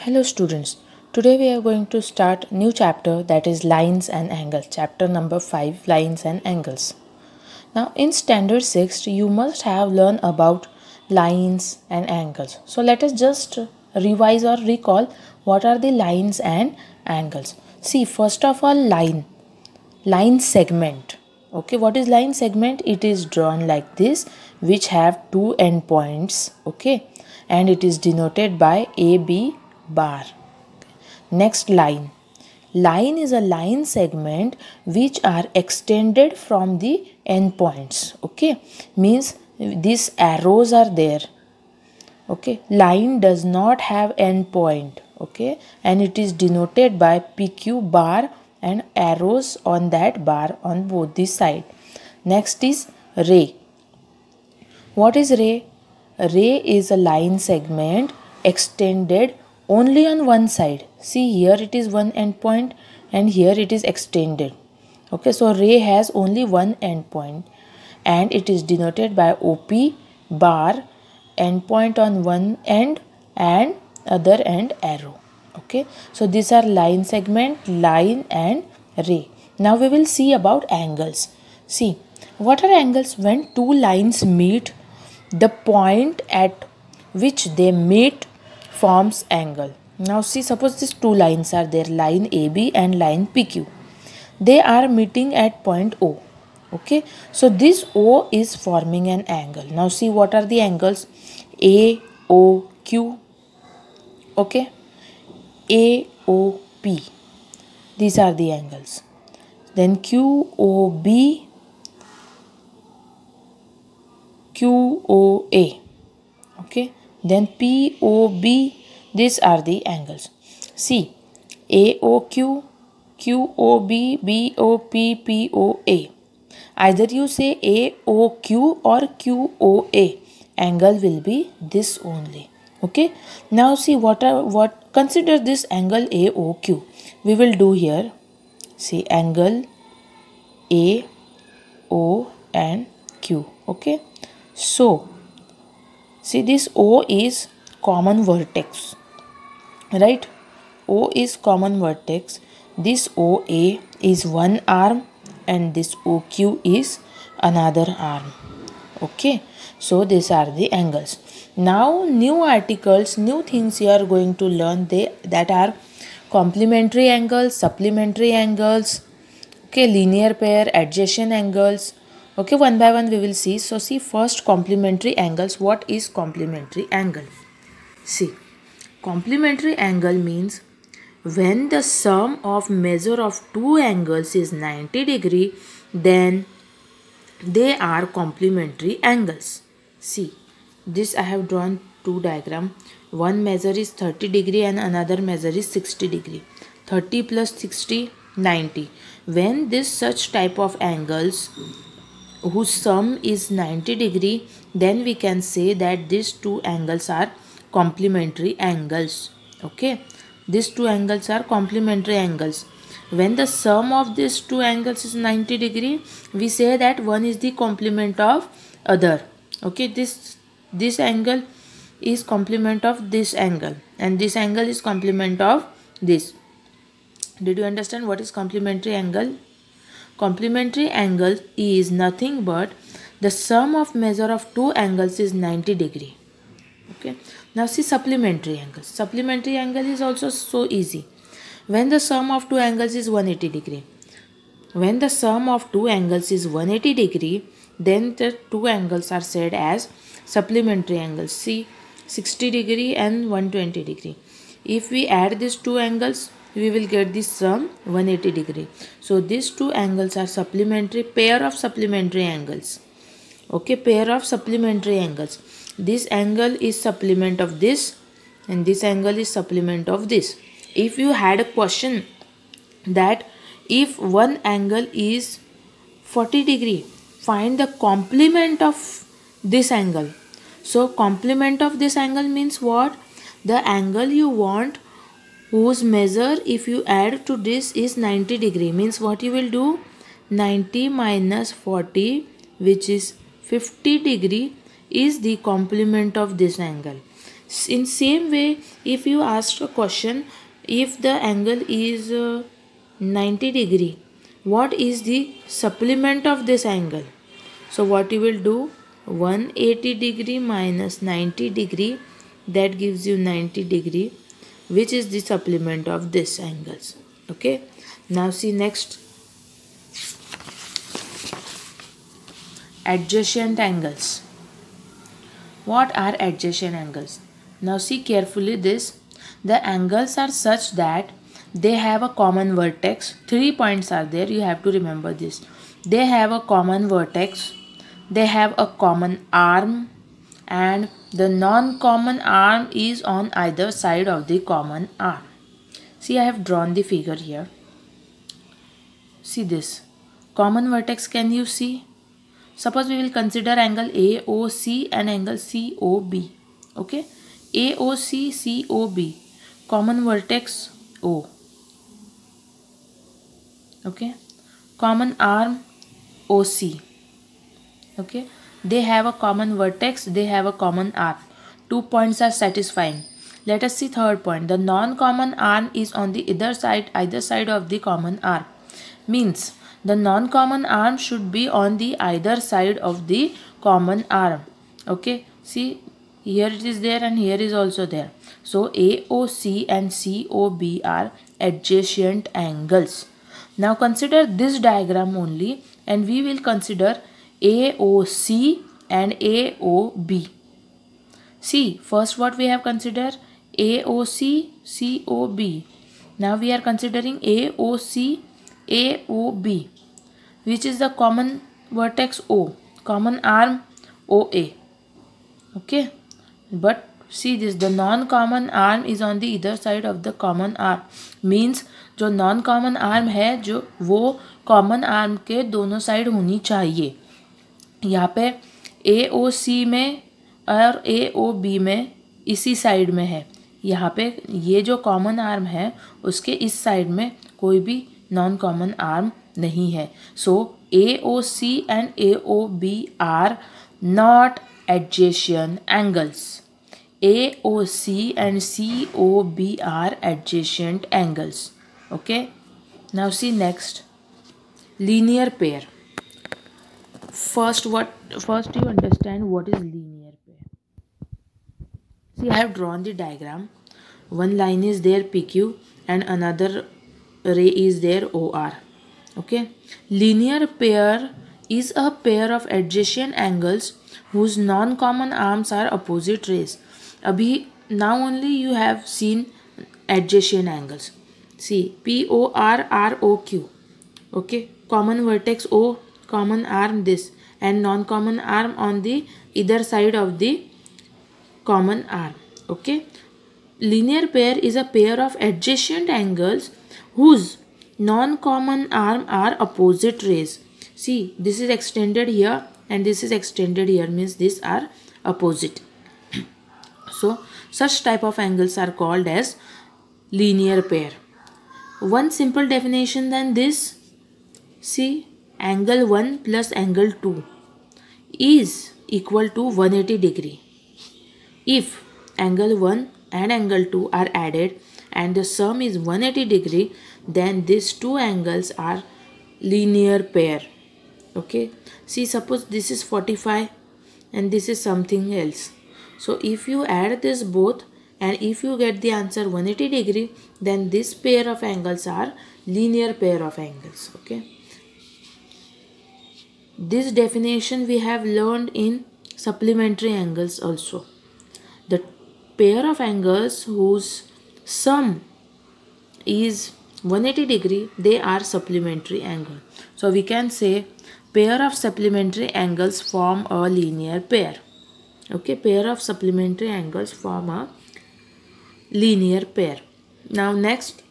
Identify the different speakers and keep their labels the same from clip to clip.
Speaker 1: Hello students, today we are going to start new chapter, that is lines and angles, chapter number 5, lines and angles. Now in standard 6 you must have learned about lines and angles. So let us just revise or recall what are the lines and angles. See, first of all, line segment. Okay, what is line segment? It is drawn like this, which have two endpoints. Okay, and it is denoted by AB bar. Next, line is a line segment which are extended from the endpoints. Okay, means these arrows are there. Okay, line does not have endpoint. Okay, and it is denoted by PQ bar and arrows on that bar on both the side. Next is ray. What is ray? Ray is a line segment extended only on one side. See, here it is one endpoint and here it is extended. Okay, so ray has only one endpoint and it is denoted by OP bar, endpoint on one end and other end arrow. Okay, so these are line segment, line and ray. Now we will see about angles. See, what are angles? When two lines meet, the point at which they meet forms angle. Now see, suppose these two lines are there, line AB and line PQ. They are meeting at point O. Okay, so this O is forming an angle. Now see, what are the angles? AOQ. Okay, AOP. These are the angles. Then QOB, QOA. Okay, then POB. These are the angles. See, AOQ, QOB, BOP, POA. Either you say AOQ or QOA. Angle will be this only. Okay. Now see, consider this angle AOQ. We will do here. See, angle A, O and Q. Okay. So see, this O is common vertex. Right? O is common vertex. This OA is one arm and this OQ is another arm. Okay, so these are the angles. Now new articles, new things you are going to learn, that are complementary angles, supplementary angles, okay, linear pair, adjacent angles. Okay, one by one we will see. So see, first complementary angles. What is complementary angle? See, complementary angle means when the sum of measure of two angles is 90 degree, then they are complementary angles. See, this I have drawn two diagram. One measure is 30 degree and another measure is 60 degree. 30 plus 60, 90. When this such type of angles whose sum is 90 degree, then we can say that these two angles are complementary angles. Okay, these two angles are complementary angles. When the sum of these two angles is 90 degree, we say that one is the complement of other. Okay, this angle is complement of this angle and this angle is complement of this. Did you understand what is complementary angle? Complementary angle is nothing but the sum of measure of two angles is 90 degree. Okay, now see supplementary angles. Supplementary angle is also so easy. When the sum of two angles is 180 degree. When the sum of two angles is 180 degree, then the two angles are said as supplementary angles. See, 60 degree and 120 degree. If we add these two angles, we will get this sum 180 degree. So these two angles are supplementary, pair of supplementary angles. Okay, pair of supplementary angles. This angle is supplement of this and this angle is supplement of this. If you had a question that if one angle is 40 degree, find the complement of this angle. So complement of this angle means what? The angle you want whose measure if you add to this is 90 degree, means what you will do? 90 minus 40, which is 50 degree, is the complement of this angle. In same way, if you ask a question, if the angle is 90 degree, what is the supplement of this angle? So what you will do, 180 degree minus 90 degree, that gives you 90 degree, which is the supplement of this angles. Okay, now see next, adjacent angles. What are adjacent angles? Now see carefully this. The angles are such that they have a common vertex. 3 points are there. You have to remember this. They have a common vertex. They have a common arm. And the non-common arm is on either side of the common arm. See, I have drawn the figure here. See this. Common vertex, can you see? Suppose we will consider angle AOC and angle COB. Okay, AOC, COB, common vertex O. Okay, common arm OC. Okay, they have a common vertex, they have a common arm. 2 points are satisfying. Let us see third point. The non-common arm is on the either side of the common arm. Means the non-common arm should be on the either side of the common arm. Okay, see, here it is there and here is also there. So AOC and COB are adjacent angles. Now consider this diagram only and we will consider AOC and AOB. See, first what we have considered, AOC, COB. Now we are considering AOC, AOB, which is the common vertex O, common arm OA. Okay, but see this, the non-common arm is on the either side of the common arm. Means जो non-common arm है जो वो common arm के दोनों side होनी चाहिए. यहाँ पे AOC में और AOB में इसी साइड में है. यहाँ पे ये जो कॉमन आर्म है उसके इस साइड में कोई भी नॉन कॉमन आर्म नहीं है. So AOC and AOB are not adjacent angles. AOC and COB are adjacent angles. Okay. Now see next, linear pair. First you understand what is linear pair. See, I have drawn the diagram. One line is there PQ and another ray is there OR. Okay. Linear pair is a pair of adjacent angles whose non-common arms are opposite rays. Abhi, now only you have seen adjacent angles. See, POR, okay, common vertex O, common arm this, and non-common arm on the either side of the common arm. Okay, linear pair is a pair of adjacent angles whose non-common arm are opposite rays. See, this is extended here and this is extended here, means these are opposite. So such type of angles are called as linear pair. One simple definition than this. See, angle 1 plus angle 2 is equal to 180 degree. If angle 1 and angle 2 are added and the sum is 180 degree, then these two angles are linear pair. Okay, see, suppose this is 45 and this is something else. So if you add this both and if you get the answer 180 degree, then this pair of angles are linear pair of angles. Okay, this definition we have learned in supplementary angles also. The pair of angles whose sum is 180 degree, they are supplementary angle. So we can say pair of supplementary angles form a linear pair. Okay, pair of supplementary angles form a linear pair. Now next,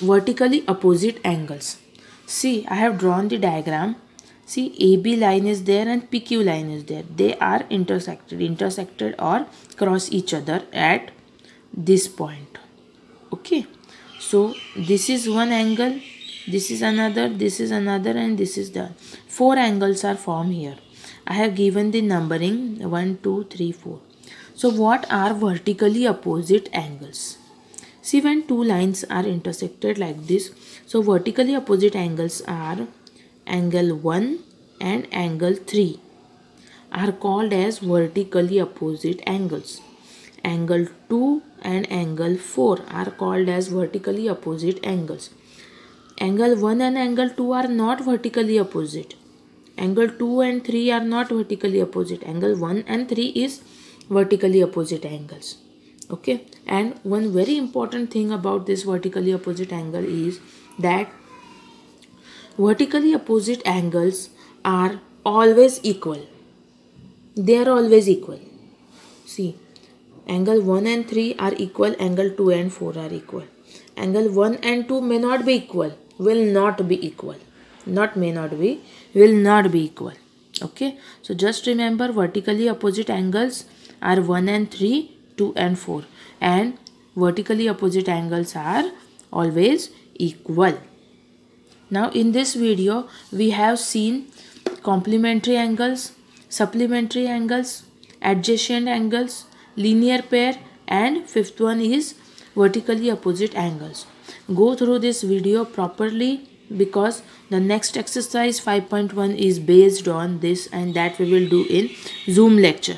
Speaker 1: vertically opposite angles. See, I have drawn the diagram. See, AB line is there and PQ line is there. They are intersected or cross each other at this point. Okay, so this is one angle, this is another, and this is the 4 angles are formed here. I have given the numbering 1, 2, 3, 4. So what are vertically opposite angles? See, when two lines are intersected like this, so vertically opposite angles are angle 1 and angle 3 are called as vertically opposite angles. Angle 2 and angle 4 are called as vertically opposite angles. Angle 1 and angle 2 are not vertically opposite. Angle 2 and 3 are not vertically opposite. Angle 1 and 3 is vertically opposite angles. Okay, and one very important thing about this vertically opposite angle is that vertically opposite angles are always equal. They are always equal. See, angle 1 and 3 are equal, angle 2 and 4 are equal. Angle 1 and 2 may not be equal, will not be equal. Not may not be, will not be equal. Okay, so just remember vertically opposite angles are 1 and 3, 2 and 4, and vertically opposite angles are always equal. Now in this video we have seen complementary angles, supplementary angles, adjacent angles, linear pair, and fifth one is vertically opposite angles. Go through this video properly because the next exercise 5.1 is based on this, and that we will do in Zoom lecture.